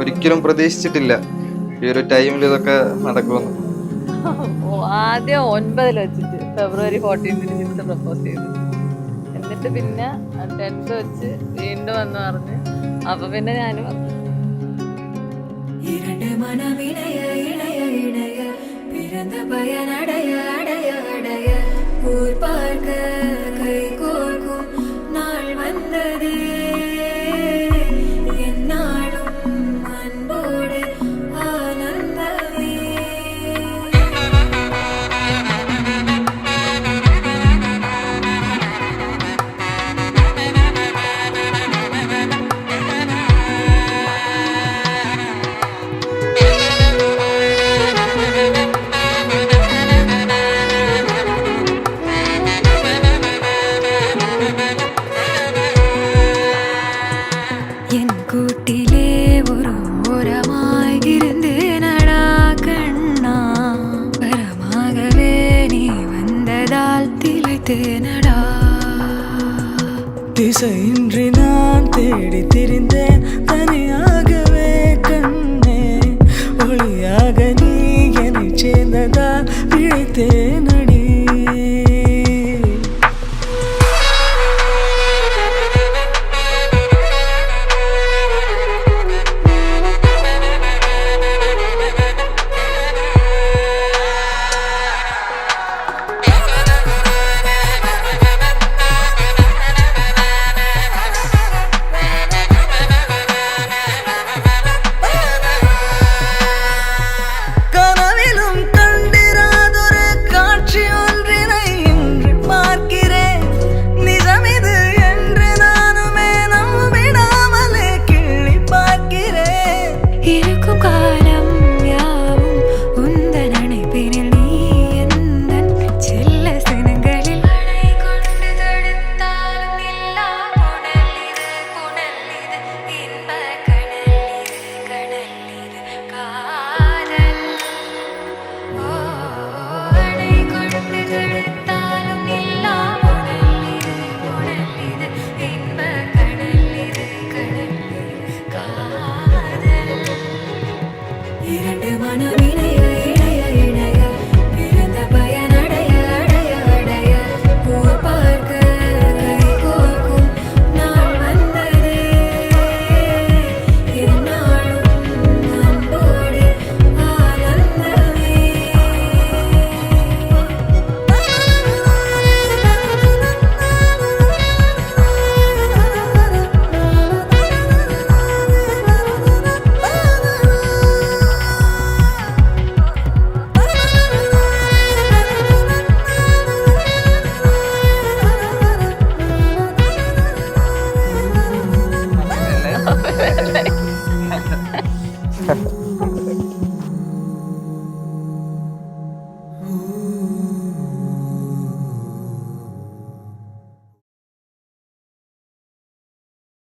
ഒരിക്കലും പ്രതീക്ഷിച്ചിട്ടില്ല ഈ ഒരു ടൈമിൽ ഇതൊക്കെ നടക്കുമെന്ന്. ആദ്യം 9 വെച്ചിട്ട് February 14 ജിത്ത് പ്രപ്പോസ് ചെയ്തു. എന്നിട്ട് പിന്നെ 10th വെച്ച് വീണ്ടും വന്ന് പറഞ്ഞു. അപ്പൊ പിന്നെ ഞാനും വന്നു. கூட்டிலே ஒரு ஓரமாய் இருந்தேனடா கண்ணா, வரமாகவே நீ வந்ததால் திளைத்தேனடா. திசையின்றி நான் தேடி திரிந்தேன் தனியாகவே கண்ணே, ஒளியாக நீ என்னை சேர்ந்ததால் பிழைத்தேன்.